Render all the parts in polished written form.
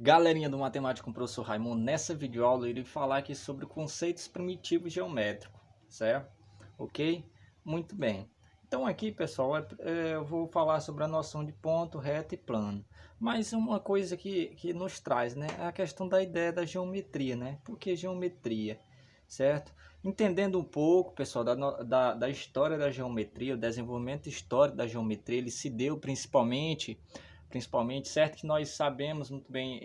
Galerinha do Matemática com o Professor Raimundo, nessa videoaula eu irei falar aqui sobre conceitos primitivos geométricos, certo? Ok? Muito bem. Então aqui, pessoal, eu vou falar sobre a noção de ponto, reta e plano. Mas uma coisa que nos traz, né, é a questão da ideia da geometria, né? Por que geometria, certo? Entendendo um pouco, pessoal, da história da geometria, o desenvolvimento histórico da geometria, ele se deu principalmente, certo que nós sabemos muito bem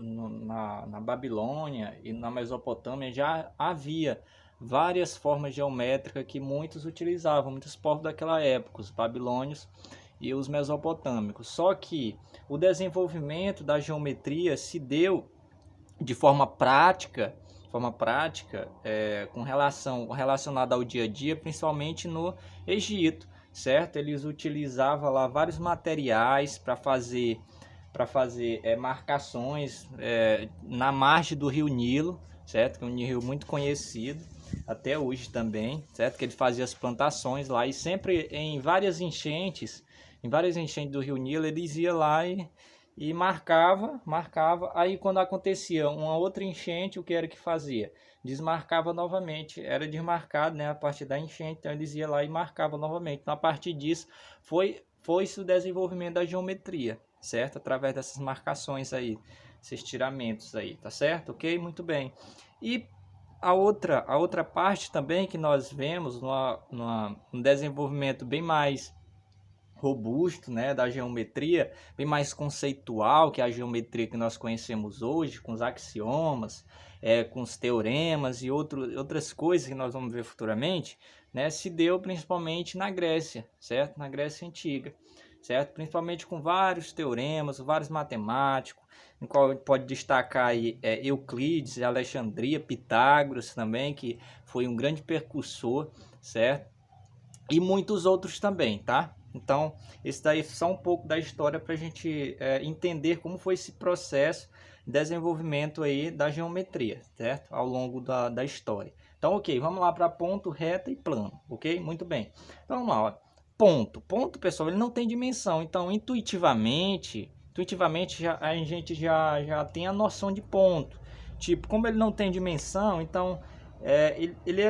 na Babilônia e na Mesopotâmia já havia várias formas geométricas que muitos utilizavam, muitos povos daquela época, os babilônios e os mesopotâmicos. Só que o desenvolvimento da geometria se deu de forma prática relacionada ao dia a dia, principalmente no Egito, certo? Eles utilizavam lá vários materiais para fazer marcações na margem do Rio Nilo, certo? Que é um rio muito conhecido até hoje também, certo? Que ele fazia as plantações lá e sempre em várias enchentes do Rio Nilo, eles iam lá e marcava. Aí quando acontecia uma outra enchente, o que era que fazia? Desmarcava novamente, era desmarcado, né, a partir da enchente, então eles iam lá e marcavam novamente. Então, a partir disso, foi-se o desenvolvimento da geometria, certo? Através dessas marcações aí, esses tiramentos aí, tá certo? Ok? Muito bem. E a outra parte também que nós vemos um desenvolvimento bem mais robusto, né, da geometria, bem mais conceitual que a geometria que nós conhecemos hoje, com os axiomas, com os teoremas e outras coisas que nós vamos ver futuramente, né, se deu principalmente na Grécia, certo? Na Grécia Antiga, certo? Principalmente com vários teoremas, vários matemáticos, em qual pode destacar aí Euclides, Alexandria, Pitágoras também, que foi um grande precursor, certo? E muitos outros também, tá? Então, esse daí é só um pouco da história para a gente entender como foi esse processo de desenvolvimento aí da geometria, certo? Ao longo da história. Então, ok, vamos lá para ponto, reta e plano, ok? Muito bem. Então, vamos lá, ó. Ponto, pessoal, ele não tem dimensão. Então, intuitivamente a gente já tem a noção de ponto. Tipo, como ele não tem dimensão, então ele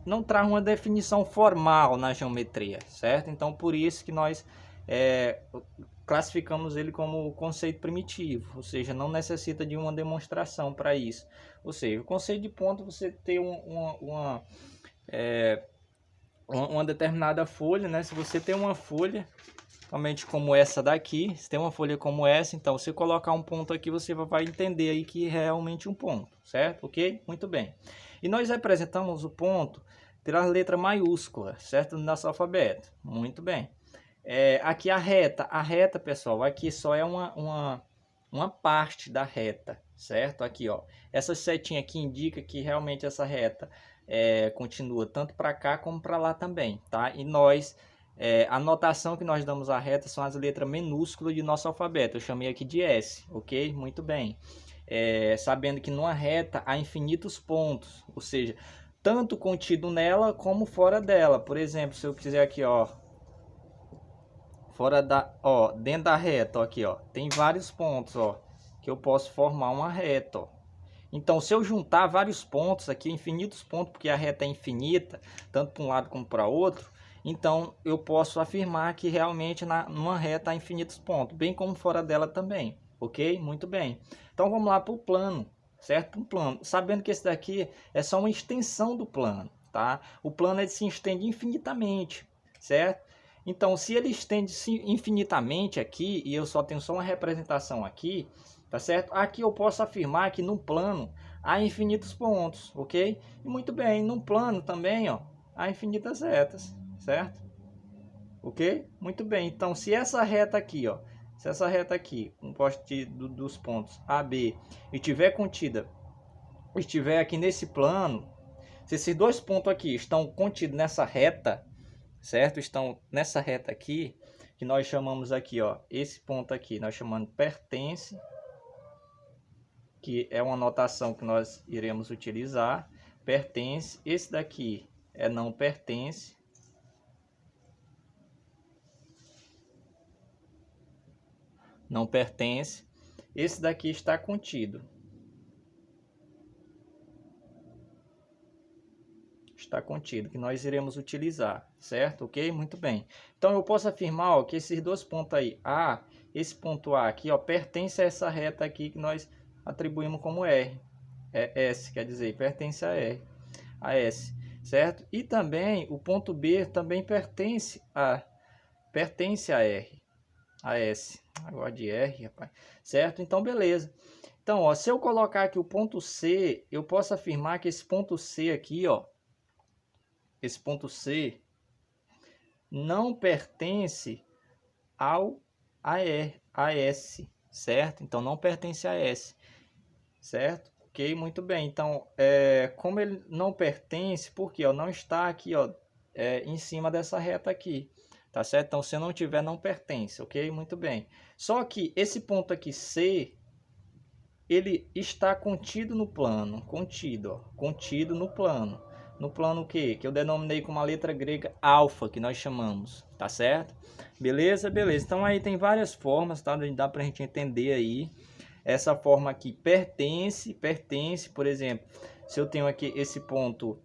não traz uma definição formal na geometria, certo? Então, por isso que nós classificamos ele como conceito primitivo, ou seja, não necessita de uma demonstração para isso. Ou seja, o conceito de ponto, você tem uma determinada folha, né? Se você tem uma folha, somente como essa daqui, se tem uma folha como essa, então se colocar um ponto aqui, você vai entender aí que é realmente um ponto, certo? Ok? Muito bem. E nós representamos o ponto pela letra maiúscula, certo? No nosso alfabeto. Muito bem. Aqui a reta, pessoal, aqui só é uma parte da reta, certo? Aqui, ó, essa setinha aqui indica que realmente essa reta continua tanto para cá como para lá também, tá? E a notação que nós damos à reta são as letras minúsculas de nosso alfabeto. Eu chamei aqui de S, ok? Muito bem. Sabendo que numa reta há infinitos pontos, ou seja, tanto contido nela como fora dela. Por exemplo, se eu quiser aqui, ó, dentro da reta, ó, aqui, ó, tem vários pontos, ó, que eu posso formar uma reta, ó. Então, se eu juntar vários pontos aqui, infinitos pontos, porque a reta é infinita, tanto para um lado como para outro, então eu posso afirmar que realmente numa reta há infinitos pontos, bem como fora dela também, ok? Muito bem. Então vamos lá para o plano, certo? Para o plano, sabendo que esse daqui é só uma extensão do plano, tá? O plano ele se estende infinitamente, certo? Então, se ele estende-se infinitamente aqui, e eu só tenho só uma representação aqui, tá certo? Aqui eu posso afirmar que no plano há infinitos pontos, ok? E muito bem, no plano também, ó, há infinitas retas, certo? Ok? Muito bem, então se essa reta aqui, ó, se essa reta aqui, composta dos pontos A, B, estiver aqui nesse plano, se esses dois pontos aqui estão contidos nessa reta, certo? Estão nessa reta aqui, que nós chamamos aqui, ó, esse ponto aqui, nós chamamos pertence, que é uma notação que nós iremos utilizar, pertence. Esse daqui não pertence. Não pertence. esse daqui está contido. Está contido, que nós iremos utilizar, certo? Ok? Muito bem. Então, eu posso afirmar, ó, que esses dois pontos aí, esse ponto A aqui, ó, pertence a essa reta aqui que nós atribuímos como R. É S, quer dizer, pertence a R, a S, certo? E também, o ponto B também pertence a R, a S. Agora de R, rapaz. Certo? Então, beleza. Então, ó, se eu colocar aqui o ponto C, eu posso afirmar que esse ponto C aqui, ó, esse ponto C não pertence ao a S, certo? Então, não pertence a S, certo? Ok, muito bem. Então, como ele não pertence, porque ó, não está aqui, ó, em cima dessa reta aqui, tá certo? Então, se não tiver, não pertence, ok? Muito bem. Só que esse ponto aqui, C, ele está contido no plano, contido, ó, contido no plano. No plano o quê? Que eu denominei com uma letra grega alfa, que nós chamamos, tá certo? Beleza? Beleza. Então aí tem várias formas, tá? Dá pra gente entender aí. Essa forma aqui pertence, por exemplo, se eu tenho aqui esse ponto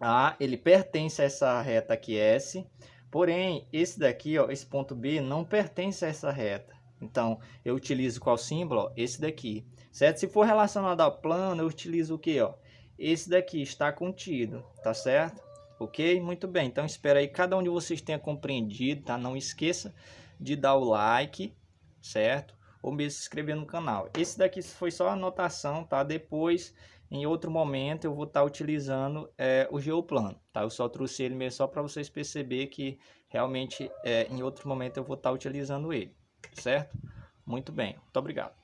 A, ele pertence a essa reta aqui S, porém, esse daqui, ó, esse ponto B não pertence a essa reta. Então, eu utilizo qual símbolo? Ó, esse daqui, certo? Se for relacionado ao plano, eu utilizo o que, ó? Esse daqui está contido, tá certo? Ok? Muito bem. Então, espero aí que cada um de vocês tenha compreendido, tá? Não esqueça de dar o like, certo? Ou mesmo se inscrever no canal. Esse daqui foi só a anotação, tá? Depois, em outro momento, eu vou estar utilizando o geoplano, tá? Eu só trouxe ele mesmo só para vocês perceberem que realmente em outro momento eu vou estar utilizando ele, certo? Muito bem, muito obrigado.